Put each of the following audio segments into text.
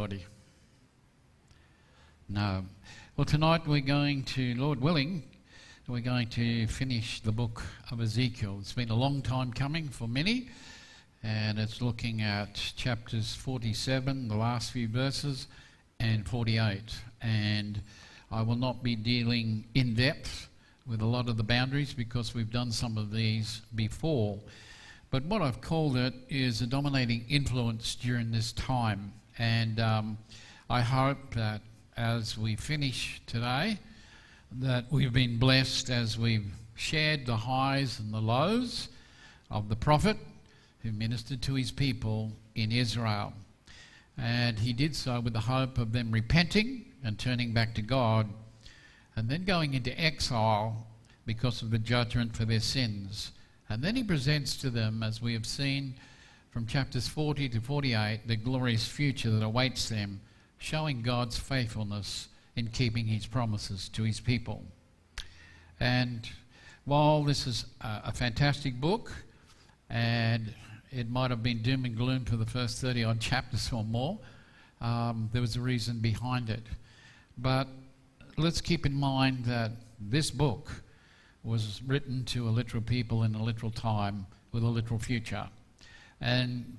anybody? No. Well, tonight we're going to, Lord willing, we're going to finish the book of Ezekiel. It's been a long time coming for many, and it's looking at chapters 47, the last few verses, and 48. And I will not be dealing in depth with a lot of the boundaries because we've done some of these before. But what I've called it is a dominating influence during this time. And I hope that as we finish today, that we've been blessed as we've shared the highs and the lows of the prophet who ministered to his people in Israel. And he did so with the hope of them repenting and turning back to God, and then going into exile because of the judgment for their sins. And then he presents to them, as we have seen from chapters 40 to 48, the glorious future that awaits them, showing God's faithfulness in keeping his promises to his people. And while this is a fantastic book, and it might have been doom and gloom for the first 30 odd chapters or more, there was a reason behind it. But let's keep in mind that this book was written to a literal people in a literal time with a literal future. And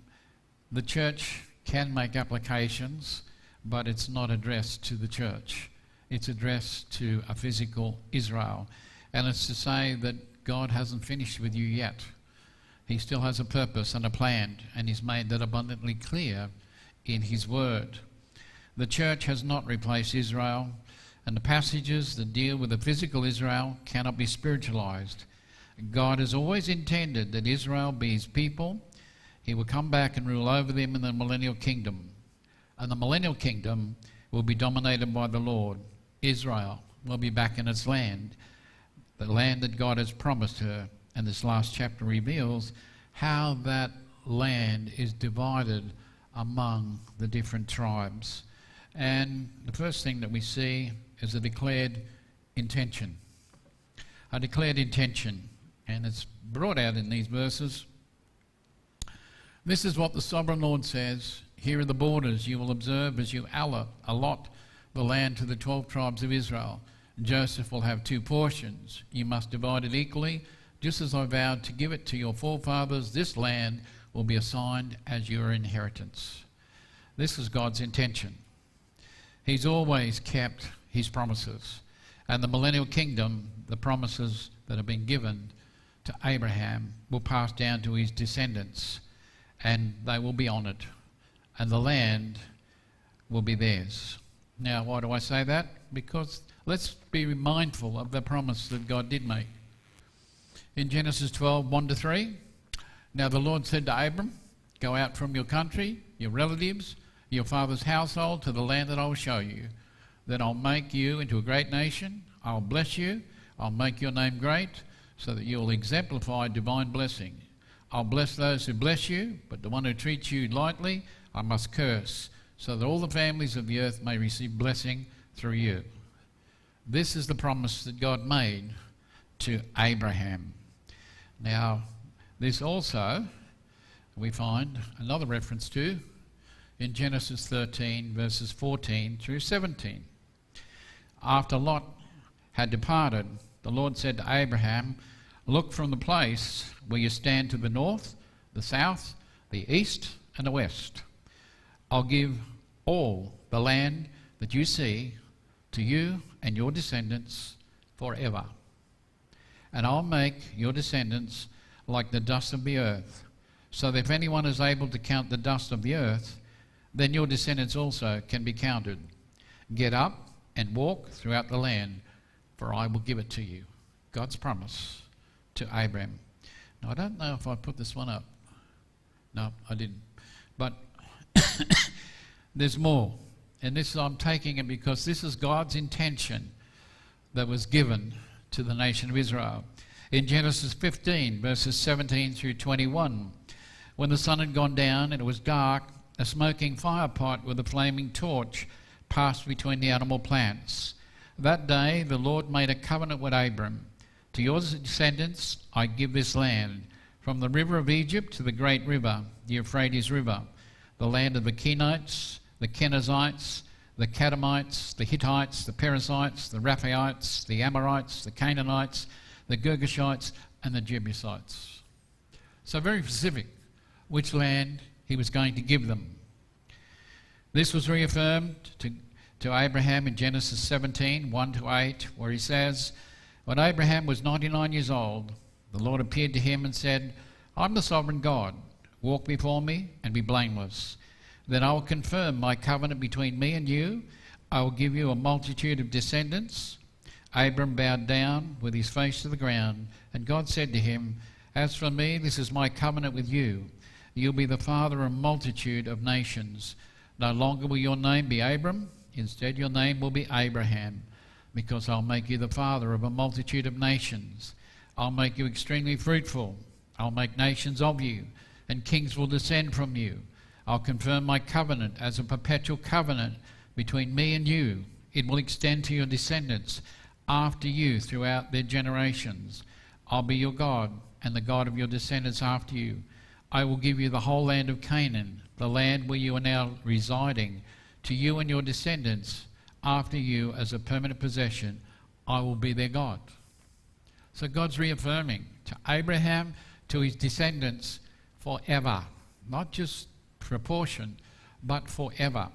the church can make applications, but it's not addressed to the church. It's addressed to a physical Israel. And it's to say that God hasn't finished with you yet. He still has a purpose and a plan, and he's made that abundantly clear in his word. The church has not replaced Israel, and the passages that deal with the physical Israel cannot be spiritualized. God has always intended that Israel be his people. He will come back and rule over them in the millennial kingdom. And the millennial kingdom will be dominated by the Lord. Israel will be back in its land, the land that God has promised her. And this last chapter reveals how that land is divided among the different tribes. And the first thing that we see is a declared intention. A declared intention. And it's brought out in these verses. This is what the sovereign Lord says. Here are the borders you will observe as you allot the land to the 12 tribes of Israel. Joseph will have 2 portions. You must divide it equally. Just as I vowed to give it to your forefathers, this land will be assigned as your inheritance. This is God's intention. He's always kept his promises. And the millennial kingdom, the promises that have been given to Abraham, will pass down to his descendants, and they will be honoured, and the land will be theirs. Now, why do I say that? Because let's be mindful of the promise that God did make. In Genesis 12, 1-3, now the Lord said to Abram, go out from your country, your relatives, your father's household, to the land that I will show you. Then I'll make you into a great nation. I'll bless you. I'll make your name great, so that you'll exemplify divine blessing. I'll bless those who bless you, but the one who treats you lightly, I must curse, so that all the families of the earth may receive blessing through you. This is the promise that God made to Abraham. Now, this also we find another reference to in Genesis 13, verses 14 through 17. After Lot had departed, the Lord said to Abraham, look from the place where you stand to the north, the south, the east, and the west. I'll give all the land that you see to you and your descendants forever. And I'll make your descendants like the dust of the earth, so that if anyone is able to count the dust of the earth, then your descendants also can be counted. Get up and walk throughout the land, for I will give it to you. God's promise to Abraham. Now, I don't know if I put this one up. No, I didn't. But there's more. And this, I'm taking it because this is God's intention that was given to the nation of Israel. In Genesis 15, verses 17 through 21, when the sun had gone down and it was dark, a smoking fire pot with a flaming torch passed between the animal plants. That day the Lord made a covenant with Abram. To your descendants I give this land, from the river of Egypt to the great river, the Euphrates River, the land of the Kenites, the Kenizzites, the Kadamites, the Hittites, the Perizzites, the Rephaites, the Amorites, the Canaanites, the Girgashites, and the Jebusites. So very specific which land he was going to give them. This was reaffirmed to Abraham in Genesis 17, 1-8, where he says, "When Abraham was 99 years old, the Lord appeared to him and said, 'I'm the sovereign God. Walk before me and be blameless. Then I will confirm my covenant between me and you. I will give you a multitude of descendants.' Abram bowed down with his face to the ground, and God said to him, 'As for me, this is my covenant with you. You'll be the father of a multitude of nations. No longer will your name be Abram. Instead, your name will be Abraham, because I'll make you the father of a multitude of nations. I'll make you extremely fruitful. I'll make nations of you, and kings will descend from you. I'll confirm my covenant as a perpetual covenant between me and you. It will extend to your descendants after you throughout their generations. I'll be your God, and the God of your descendants after you. I will give you the whole land of Canaan, the land where you are now residing, to you and your descendants after you as a permanent possession. I will be their God.'" So God's reaffirming to Abraham, to his descendants, forever. Not just proportion, but forever.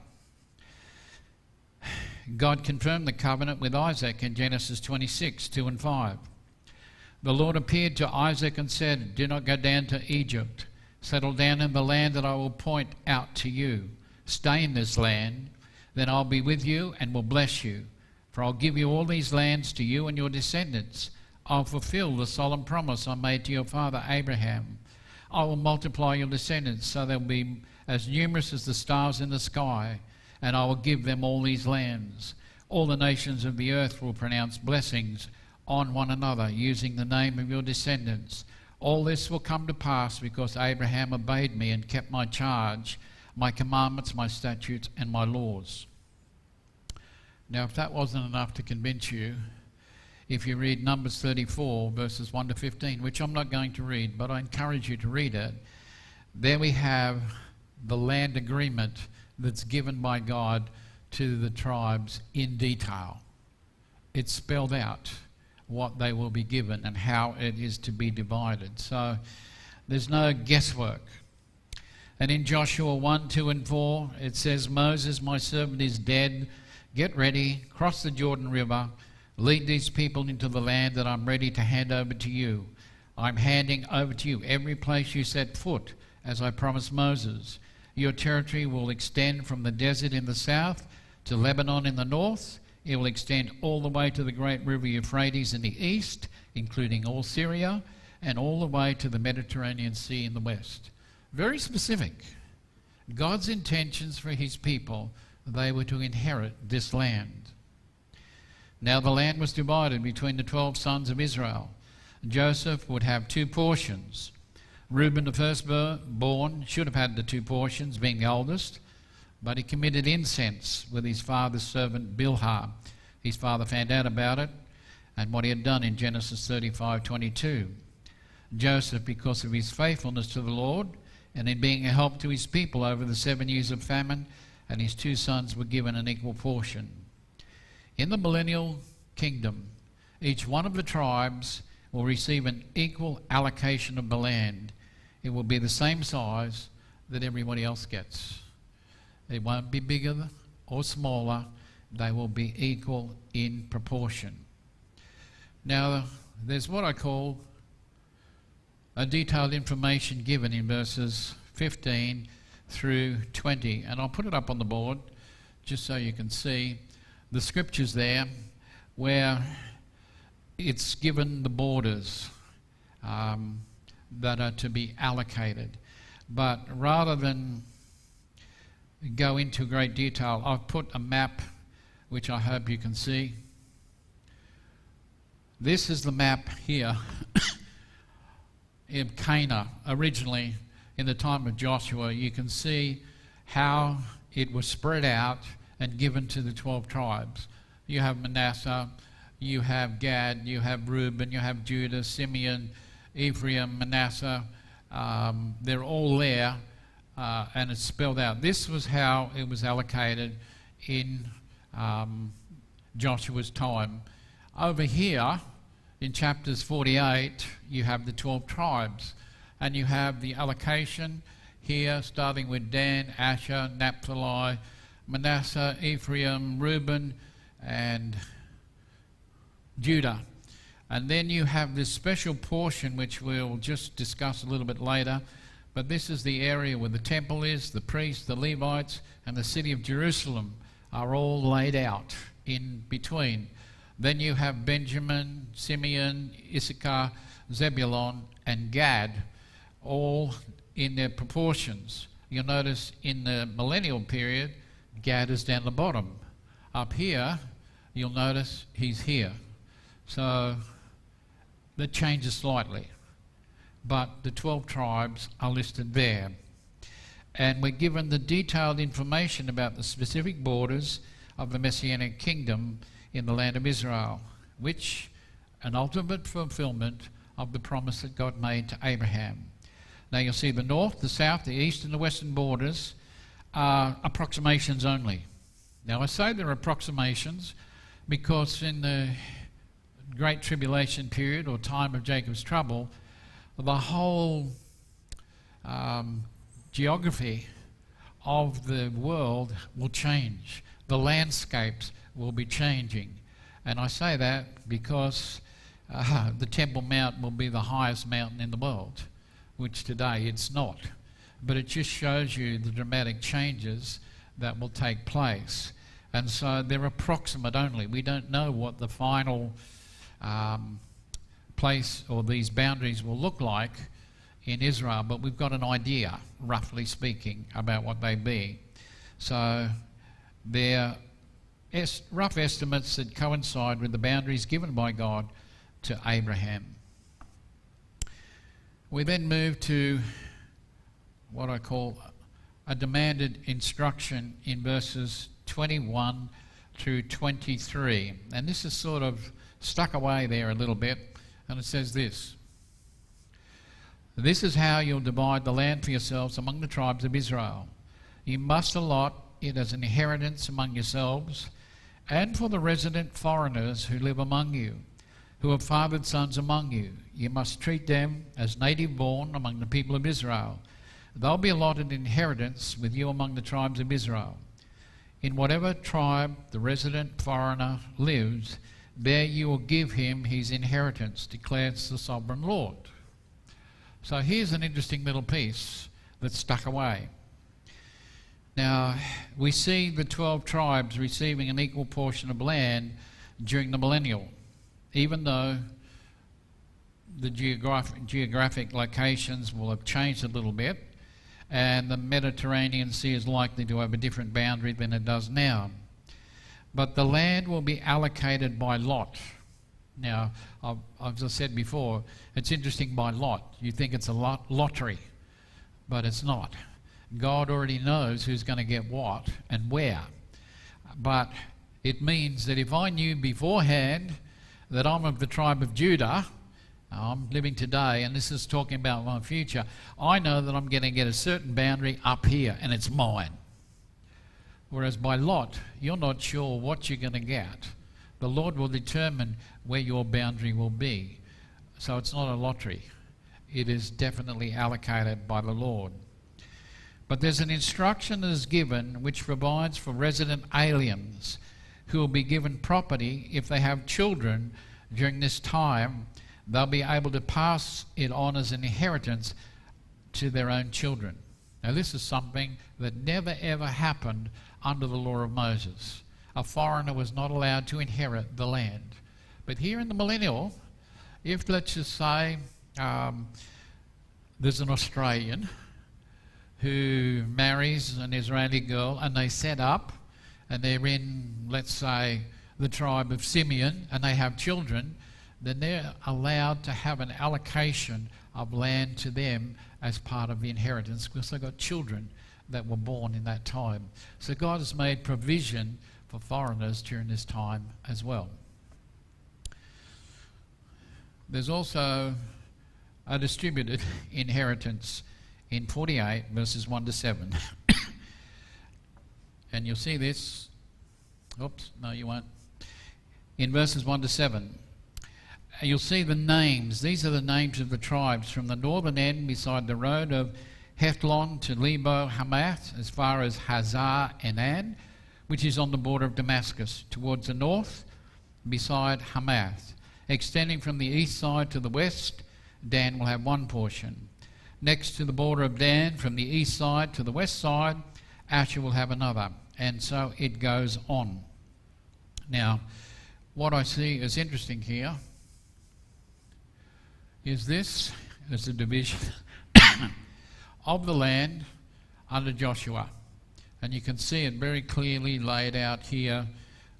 God confirmed the covenant with Isaac in Genesis 26, 2-5. "The Lord appeared to Isaac and said, 'Do not go down to Egypt. Settle down in the land that I will point out to you. Stay in this land. Then I'll be with you and will bless you. For I'll give you all these lands to you and your descendants. I'll fulfill the solemn promise I made to your father Abraham. I will multiply your descendants so they'll be as numerous as the stars in the sky, and I will give them all these lands. All the nations of the earth will pronounce blessings on one another using the name of your descendants. All this will come to pass because Abraham obeyed me and kept my charge, my commandments, my statutes, and my laws.'" Now, if that wasn't enough to convince you, if you read Numbers 34, verses 1-15, which I'm not going to read, but I encourage you to read it, there we have the land agreement that's given by God to the tribes in detail. It's spelled out what they will be given and how it is to be divided. So there's no guesswork. And in Joshua 1, 2 and 4, it says, "Moses, my servant, is dead. Get ready, cross the Jordan River, lead these people into the land that I'm ready to hand over to you. I'm handing over to you every place you set foot, as I promised Moses. Your territory will extend from the desert in the south to Lebanon in the north. It will extend all the way to the great river Euphrates in the east, including all Syria, and all the way to the Mediterranean Sea in the west." Very specific. God's intentions for his people, they were to inherit this land. Now the land was divided between the 12 sons of Israel. Joseph would have 2 portions. Reuben, the firstborn, should have had the 2 portions, being the oldest, but he committed incense with his father's servant Bilhah. His father found out about it and what he had done in Genesis 35:22. Joseph, because of his faithfulness to the Lord and in being a help to his people over the 7 years of famine, and his 2 sons were given an equal portion. In the millennial kingdom, each one of the tribes will receive an equal allocation of the land. It will be the same size that everybody else gets. It won't be bigger or smaller. They will be equal in proportion. Now, there's what I call a detailed information given in verses 15 through 20. And I'll put it up on the board just so you can see the scriptures there where it's given the borders that are to be allocated. But rather than go into great detail, I've put a map which I hope you can see. This is the map here in Canaan. Originally, in the time of Joshua, you can see how it was spread out and given to the 12 tribes. You have Manasseh, you have Gad, you have Reuben, you have Judah, Simeon, Ephraim, Manasseh. They're all there and it's spelled out. This was how it was allocated in Joshua's time. Over here, in chapters 48, you have the 12 tribes, and you have the allocation here, starting with Dan, Asher, Naphtali, Manasseh, Ephraim, Reuben, and Judah. And then you have this special portion which we'll just discuss a little bit later, but this is the area where the temple is, the priests, the Levites, and the city of Jerusalem are all laid out in between. Then you have Benjamin, Simeon, Issachar, Zebulon, and Gad, all in their proportions. You'll notice in the millennial period, Gad is down the bottom. Up here, you'll notice he's here. So that changes slightly. But the 12 tribes are listed there. And we're given the detailed information about the specific borders of the Messianic kingdom in the land of Israel, which an ultimate fulfillment of the promise that God made to Abraham. Now you'll see the north, the south, the east and the western borders are approximations only. Now I say they're approximations because in the Great Tribulation period or time of Jacob's trouble, the whole geography of the world will change. The landscapes will be changing. And I say that because the Temple Mount will be the highest mountain in the world, which today it's not. But it just shows you the dramatic changes that will take place. And so they're approximate only. We don't know what the final place or these boundaries will look like in Israel, but we've got an idea, roughly speaking, about what they be. So they're rough estimates that coincide with the boundaries given by God to Abraham. We then move to what I call a demanded instruction in verses 21 through 23. And this is sort of stuck away there a little bit, and it says this: "This is how you'll divide the land for yourselves among the tribes of Israel. You must allot it as an inheritance among yourselves, and for the resident foreigners who live among you, who have fathered sons among you. You must treat them as native born among the people of Israel. They'll be allotted inheritance with you among the tribes of Israel. In whatever tribe the resident foreigner lives, there you will give him his inheritance, declares the sovereign Lord." So here's an interesting little piece that's stuck away. Now, we see the 12 tribes receiving an equal portion of land during the millennial, even though the geographic locations will have changed a little bit, and the Mediterranean Sea is likely to have a different boundary than it does now. But the land will be allocated by lot. Now, as I said before, it's interesting by lot. You think it's a lottery, but it's not. God already knows who's going to get what and where. But it means that if I knew beforehand that I'm of the tribe of Judah, I'm living today, and this is talking about my future, I know that I'm going to get a certain boundary up here, and it's mine. Whereas by lot, you're not sure what you're going to get. The Lord will determine where your boundary will be. So it's not a lottery. It is definitely allocated by the Lord. But there's an instruction that is given which provides for resident aliens who will be given property if they have children during this time. They'll be able to pass it on as an inheritance to their own children. Now this is something that never ever happened under the law of Moses. A foreigner was not allowed to inherit the land. But here in the millennial, if let's just say there's an Australian who marries an Israeli girl and they set up and they're in, let's say, the tribe of Simeon and they have children, then they're allowed to have an allocation of land to them as part of the inheritance because they've got children that were born in that time. So God has made provision for foreigners during this time as well. There's also a distributed inheritance in 48, verses 1 to 7. And you'll see this. Oops, no, you won't. In verses 1 to 7, you'll see the names. These are the names of the tribes from the northern end beside the road of Hethlon to Lebo Hamath, as far as Hazar Enan, which is on the border of Damascus, towards the north, beside Hamath. Extending from the east side to the west, Dan will have one portion. Next to the border of Dan, from the east side to the west side, Asher will have another. And so it goes on. Now, what I see is interesting here is this is a division of the land under Joshua. And you can see it very clearly laid out here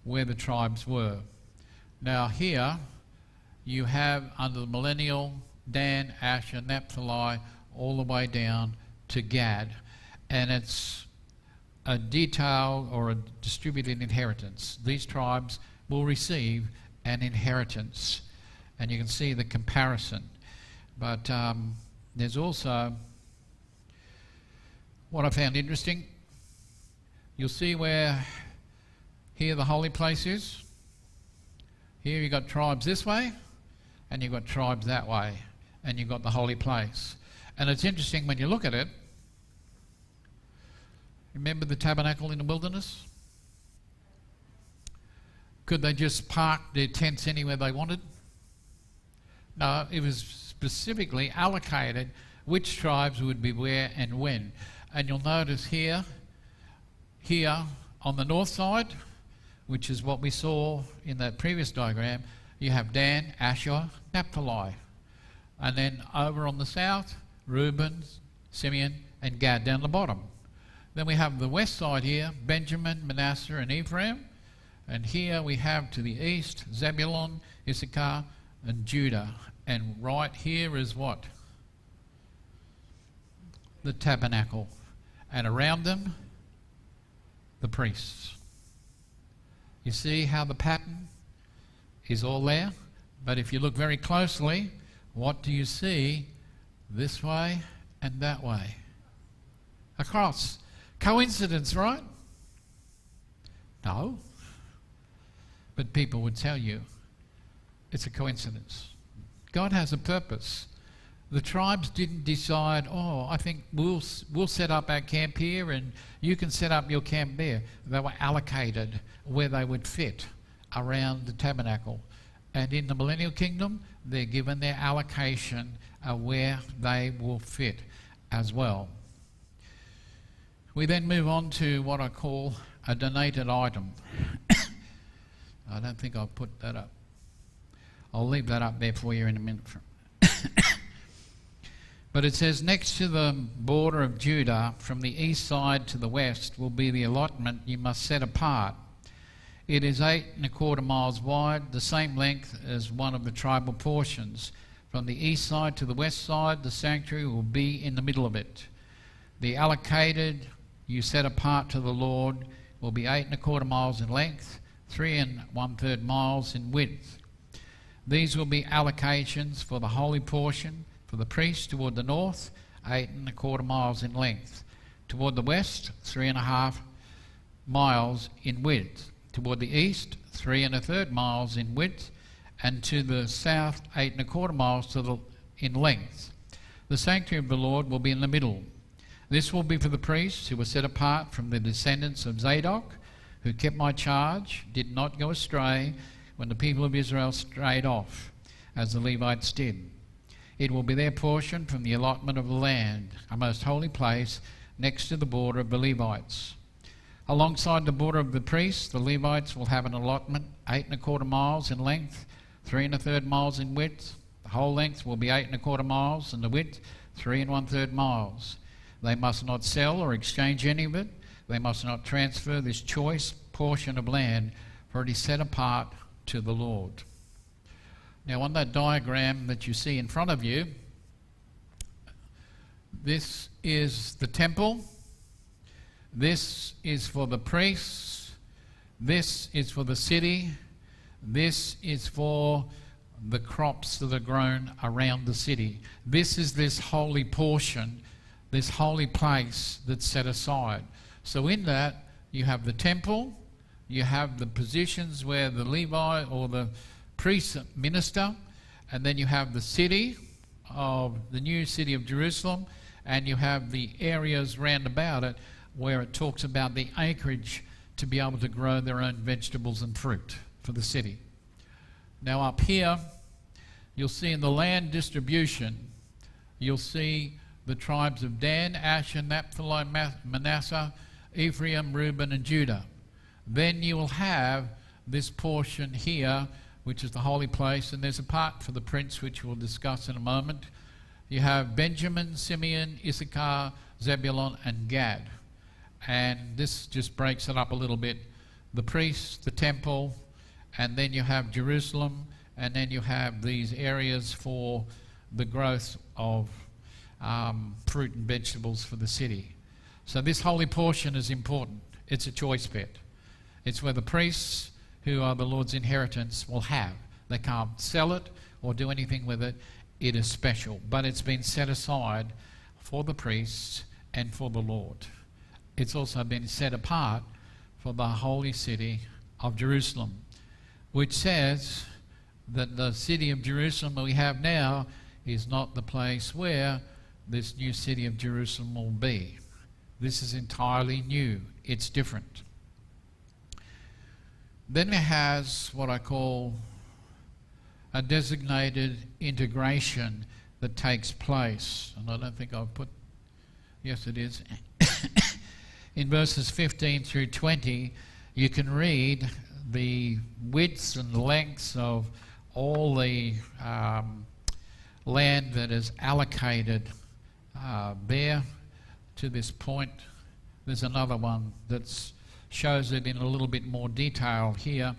where the tribes were. Now here you have under the millennial Dan, Asher, Naphtali, all the way down to Gad. And it's a detailed or a distributed inheritance. These tribes will receive an inheritance. And you can see the comparison. But there's also what I found interesting. You'll see where here the holy place is. Here you've got tribes this way, and you've got tribes that way, and you've got the holy place. And it's interesting when you look at it. Remember the tabernacle in the wilderness? Could they just park their tents anywhere they wanted? No, it was specifically allocated which tribes would be where and when. And you'll notice here on the north side, which is what we saw in that previous diagram, you have Dan, Asher, Naphtali. And then over on the south, Reuben, Simeon, and Gad down the bottom. Then we have the west side here, Benjamin, Manasseh, and Ephraim. And here we have to the east, Zebulun, Issachar, and Judah. And right here is what? The tabernacle. And around them, the priests. You see how the pattern is all there? But if you look very closely, what do you see? This way and that way. A cross. Coincidence, right? No. But people would tell you it's a coincidence. God has a purpose. The tribes didn't decide, oh, I think we'll set up our camp here and you can set up your camp there. They were allocated where they would fit around the tabernacle. And in the millennial kingdom, they're given their allocation where they will fit as well. We then move on to what I call a donated item. I don't think I'll put that up. I'll leave that up there for you in a minute. But it says, next to the border of Judah, from the east side to the west, will be the allotment you must set apart. It is 8¼ miles wide, the same length as one of the tribal portions. From the east side to the west side, the sanctuary will be in the middle of it. The allocated you set apart to the Lord will be 8¼ miles in length, 3 1/3 miles in width. These will be allocations for the holy portion, for the priests toward the north, 8¼ miles in length. Toward the west, 3½ miles in width. Toward the east, 3 1/3 miles in width. And to the south, 8¼ miles in length. The sanctuary of the Lord will be in the middle. This will be for the priests who were set apart from the descendants of Zadok, who kept my charge, did not go astray when the people of Israel strayed off, as the Levites did. It will be their portion from the allotment of the land, a most holy place next to the border of the Levites. Alongside the border of the priests, the Levites will have an allotment 8¼ miles in length, 3 1/3 miles in width. The whole length will be 8¼ miles, and the width 3 1/3 miles. They must not sell or exchange any of it. They must not transfer this choice portion of land, for it is set apart to the Lord. Now, on that diagram that you see in front of you, this is the temple. This is for the priests. This is for the city. This is for the crops that are grown around the city. This is this holy portion this holy place that's set aside. So in that, you have the temple, you have the positions where the Levi or the priest minister, and then you have the city of the new city of Jerusalem, and you have the areas round about it where it talks about the acreage to be able to grow their own vegetables and fruit for the city. Now up here, you'll see in the land distribution, you'll see the tribes of Dan, Asher, Naphtali, Manasseh, Ephraim, Reuben and Judah. Then you will have this portion here, which is the holy place, and there's a part for the prince, which we'll discuss in a moment. You have Benjamin, Simeon, Issachar, Zebulun and Gad. And this just breaks it up a little bit. The priests, the temple, and then you have Jerusalem, and then you have these areas for the growth of fruit and vegetables for the city. So this holy portion is important. It's a choice bit. It's where the priests, who are the Lord's inheritance, will have. They can't sell it or do anything with it. It is special, but it's been set aside for the priests and for the Lord. It's also been set apart for the holy city of Jerusalem, which says that the city of Jerusalem that we have now is not the place where this new city of Jerusalem will be. This is entirely new. It's different. Then it has what I call a designated integration that takes place. And I don't think I've put, yes it is. In verses 15 through 20, you can read the widths and lengths of all the land that is allocated there to this point. There's another one that shows it in a little bit more detail here.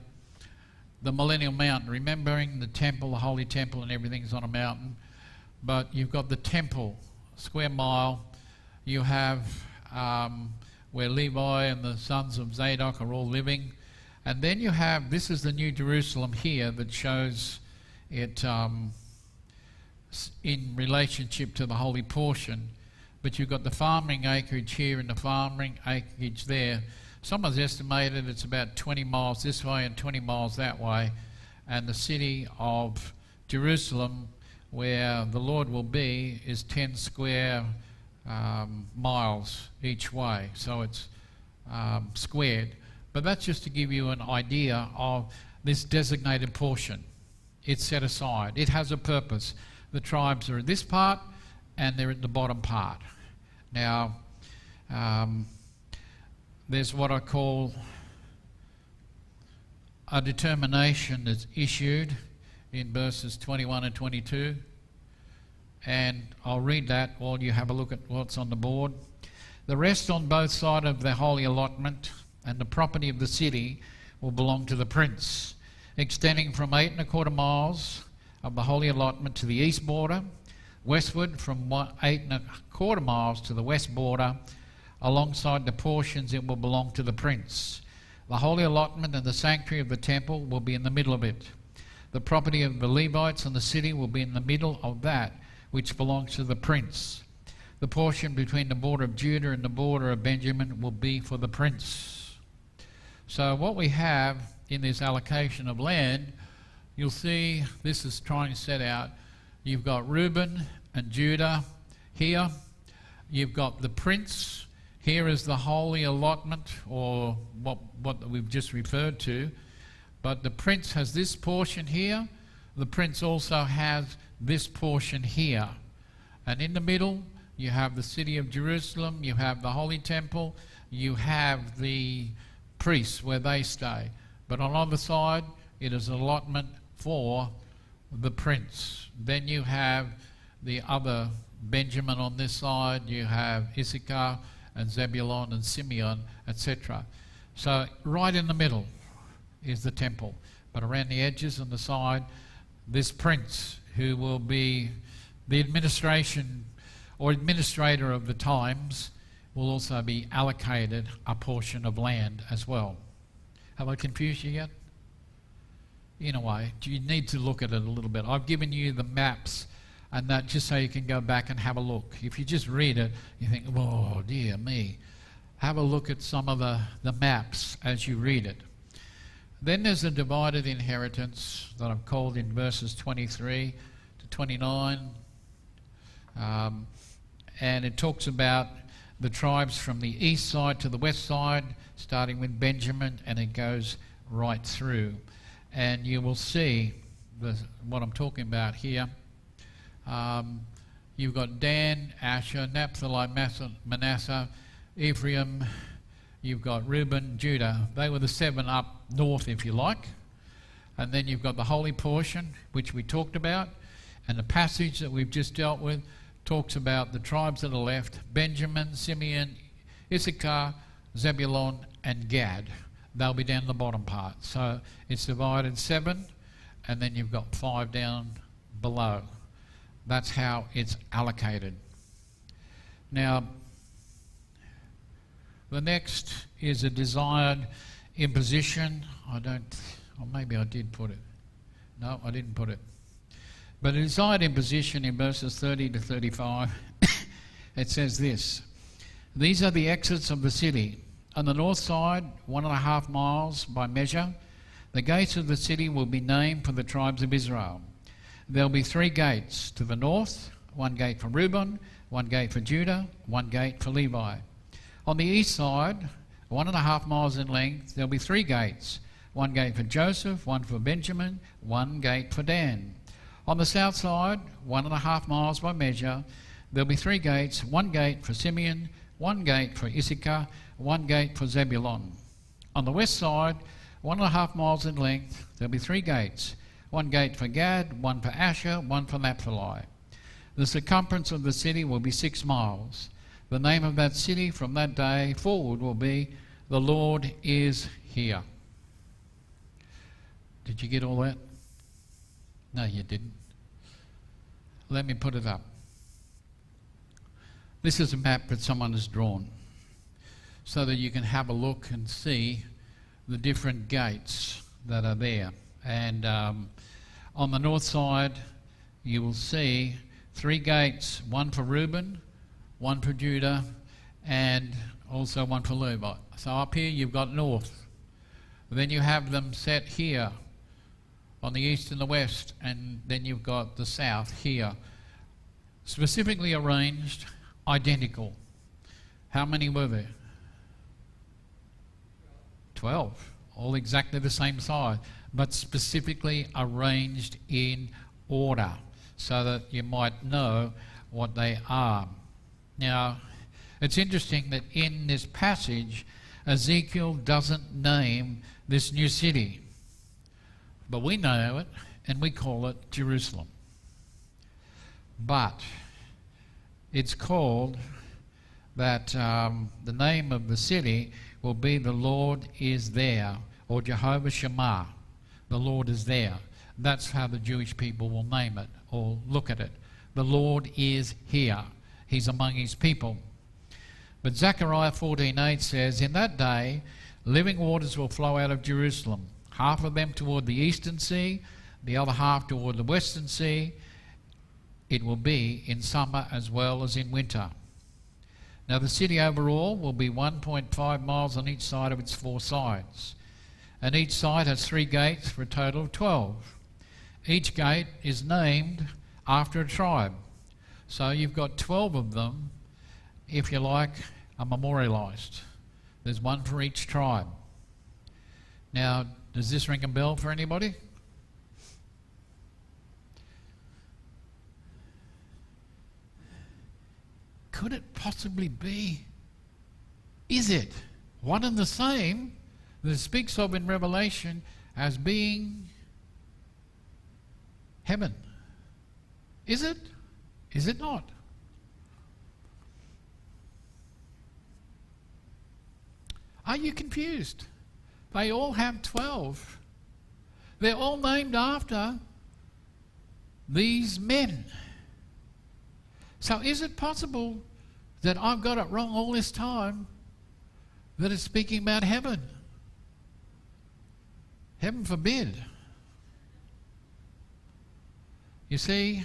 The Millennial Mountain, remembering the temple, the holy temple and everything's on a mountain, but you've got the temple, square mile. You have where Levi and the sons of Zadok are all living. And then you have, this is the New Jerusalem here that shows it in relationship to the holy portion. But you've got the farming acreage here and the farming acreage there. Someone's estimated it's about 20 miles this way and 20 miles that way. And the city of Jerusalem, where the Lord will be, is 10 square miles each way. So it's squared. But that's just to give you an idea of this designated portion. It's set aside. It has a purpose. The tribes are in this part and they're in the bottom part. Now, there's what I call a determination that's issued in verses 21 and 22. And I'll read that while you have a look at what's on the board. The rest on both sides of the holy allotment and the property of the city will belong to the prince, extending from 8 1/4 miles of the holy allotment to the east border, westward from 8 1/4 miles to the west border. Alongside the portions it will belong to the prince. The holy allotment and the sanctuary of the temple will be in the middle of it. The property of the Levites and the city will be in the middle of that which belongs to the prince. The portion between the border of Judah and the border of Benjamin will be for the prince. So what we have in this allocation of land, you'll see this is trying to set out, you've got Reuben and Judah here. You've got the prince. Here is the holy allotment, or what we've just referred to. But the prince has this portion here. The prince also has this portion here. And in the middle, you have the city of Jerusalem, you have the holy temple, you have the priests where they stay. But on the other side, it is an allotment for the prince. Then you have the other Benjamin on this side, you have Issachar and Zebulun and Simeon, etc. So right in the middle is the temple. But around the edges and the side, this prince who will be the administration or administrator of the times will also be allocated a portion of land as well. Have I confused you yet? In a way, you need to look at it a little bit. I've given you the maps And that just so you can go back and have a look. If you just read it, you think, oh dear me. Have a look at some of the maps as you read it. Then there's a divided inheritance that I've called in verses 23 to 29. And it talks about the tribes from the east side to the west side, starting with Benjamin, and it goes right through. And you will see what I'm talking about here. You've got Dan, Asher, Naphtali, Manasseh, Ephraim, you've got Reuben, Judah. They were the 7 up north, if you like. And then you've got the holy portion, which we talked about. And the passage that we've just dealt with talks about the tribes that are left: Benjamin, Simeon, Issachar, Zebulun, and Gad. They'll be down the bottom part. So it's divided 7, and then you've got 5 down below. That's how it's allocated. Now, the next is a desired imposition. Or maybe I did put it. No, I didn't put it. But a desired imposition in verses 30 to 35, it says this: these are the exits of the city. On the north side, 1.5 miles by measure, the gates of the city will be named for the tribes of Israel. There'll be 3 gates to the north, 1 gate for Reuben, 1 gate for Judah, 1 gate for Levi. On the east side, 1.5 miles in length, there'll be 3 gates, 1 gate for Joseph, 1 for Benjamin, 1 gate for Dan. On the south side, 1.5 miles by measure, there'll be 3 gates, 1 gate for Simeon, 1 gate for Issachar, 1 gate for Zebulun. On the west side, 1.5 miles in length, there'll be 3 gates, 1 gate for Gad, 1 for Asher, 1 for Naphtali. The circumference of the city will be 6 miles. The name of that city from that day forward will be, the Lord is here. Did you get all that? No, you didn't. Let me put it up. This is a map that someone has drawn so that you can have a look and see the different gates that are there. And on the north side, you will see 3 gates, 1 for Reuben, 1 for Judah, and also 1 for Levi. So up here you've got north. Then you have them set here on the east and the west, and then you've got the south here. Specifically arranged, identical. How many were there? 12. All exactly the same size, but specifically arranged in order so that you might know what they are. Now, it's interesting that in this passage, Ezekiel doesn't name this new city, but we know it and we call it Jerusalem. But it's called that the name of the city will be the Lord is there, or Jehovah Shammah. The Lord is there. That's how the Jewish people will name it or look at it. The Lord is here. He's among his people. But Zechariah 14:8 says, in that day, living waters will flow out of Jerusalem, half of them toward the eastern sea, the other half toward the western sea. It will be in summer as well as in winter. Now the city overall will be 1.5 miles on each side of its 4 sides. And each side has 3 gates for a total of 12. Each gate is named after a tribe. So you've got 12 of them, if you like, are memorialized. There's 1 for each tribe. Now, does this ring a bell for anybody? Could it possibly be? Is it one and the same that it speaks of in Revelation as being heaven? Is it? Is it not? Are you confused? They all have 12. They're all named after these men. So is it possible that I've got it wrong all this time, that it's speaking about heaven? Heaven forbid. You see,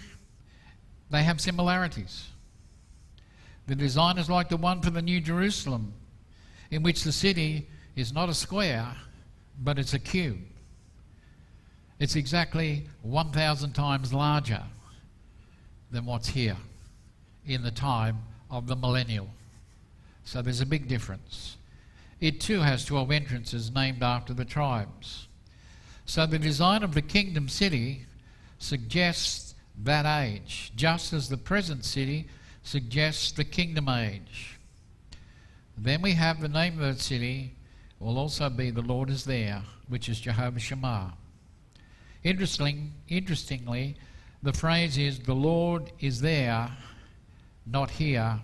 They have similarities. The design is like the one for the New Jerusalem, in which the city is not a square, but it's a cube. It's exactly 1,000 times larger than what's here in the time of the millennial. So there's a big difference. It too has 12 entrances named after the tribes. So the design of the kingdom city suggests that age, just as the present city suggests the kingdom age. Then we have the name of that city will also be the Lord is there, which is Jehovah Shammah. Interestingly, the phrase is the Lord is there, not here,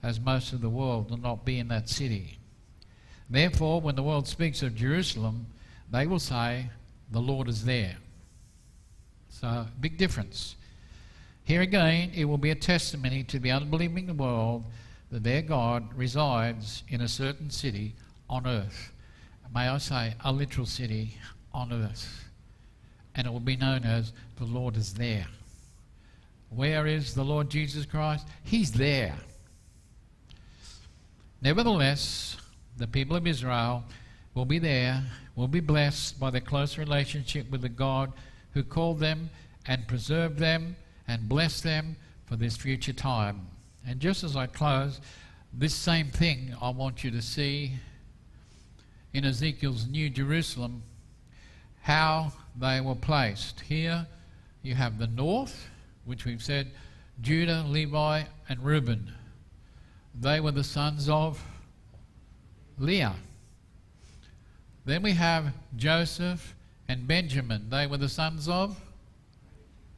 as most of the world will not be in that city. Therefore, when the world speaks of Jerusalem, they will say the Lord is there. So, big difference. Here again, it will be a testimony to the unbelieving world that their God resides in a certain city on earth. May I say, a literal city on earth. And it will be known as the Lord is there. Where is the Lord Jesus Christ? He's there. Nevertheless, the people of Israel will be there, will be blessed by their close relationship with the God who called them and preserved them and blessed them for this future time. And just as I close, this same thing I want you to see in Ezekiel's New Jerusalem, how they were placed. Here you have the north, which we've said, Judah, Levi, and Reuben. They were the sons of Leah. Then we have Joseph and Benjamin. They were the sons of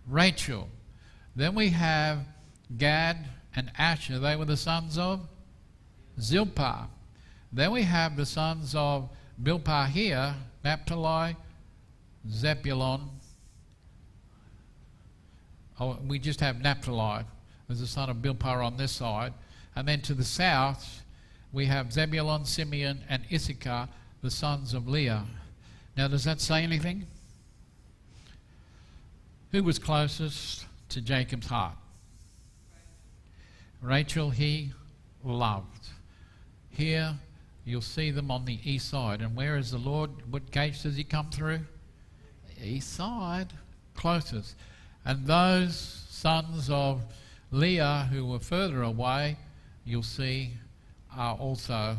Rachel. Then we have Gad and Asher. They were the sons of Zilpah. Then we have the sons of Bilpah here, Naphtali, Zebulun. Oh, we just have Naphtali as the son of Bilpah on this side. And then to the south, we have Zebulun, Simeon, and Issachar, the sons of Leah. Now, does that say anything? Who was closest to Jacob's heart? Rachel he loved. Here you'll see them on the east side. And where is the Lord? What gates does he come through? East side, closest. And those sons of Leah who were further away, you'll see are also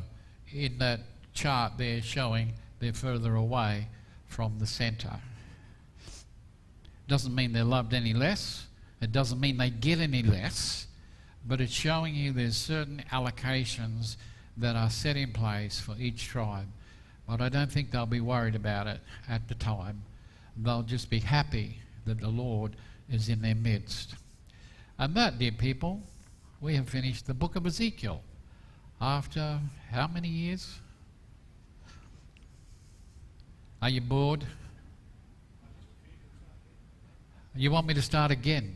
in that chart there showing they're further away from the centre. Doesn't mean they're loved any less. It doesn't mean they get any less. But it's showing you there's certain allocations that are set in place for each tribe. But I don't think they'll be worried about it at the time. They'll just be happy that the Lord is in their midst. And that, dear people, we have finished the book of Ezekiel. After how many years? Are you bored? You want me to start again?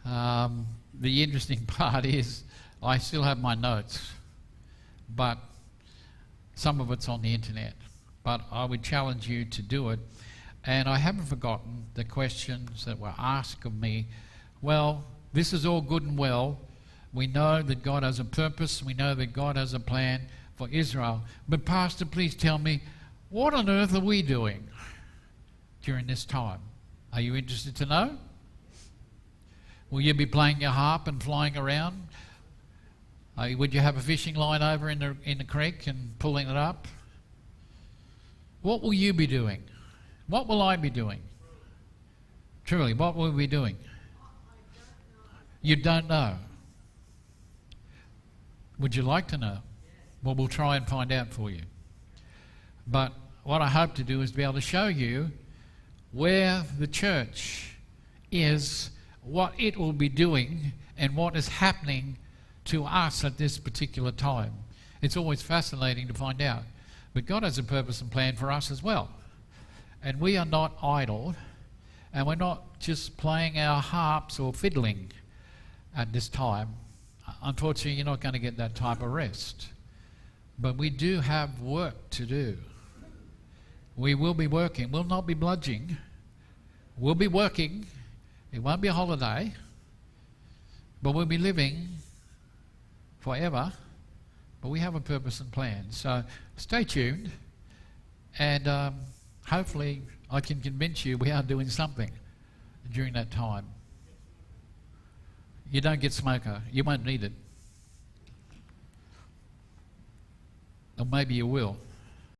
The interesting part is I still have my notes, but some of it's on the internet. But I would challenge you to do it. And I haven't forgotten the questions that were asked of me. Well, this is all good and well. We know that God has a purpose. We know that God has a plan for Israel. But Pastor, please tell me, what on earth are we doing during this time? Are you interested to know? Will you be playing your harp and flying around? Would you have a fishing line over in the creek and pulling it up? What will you be doing? What will I be doing? Truly, what will we be doing? You don't know. Would you like to know? Well, we'll try and find out for you. But what I hope to do is be able to show you where the church is, what it will be doing, and what is happening to us at this particular time. It's always fascinating to find out. But God has a purpose and plan for us as well. And we are not idle, and we're not just playing our harps or fiddling at this time. Unfortunately, you're not going to get that type of rest. But we do have work to do. We will be working. We'll not be bludging. We'll be working, It won't be a holiday, but we'll be living forever. But we have a purpose and plan. So stay tuned, and hopefully I can convince you we are doing something during that time. You don't get smoker. You won't need it. Or maybe you will.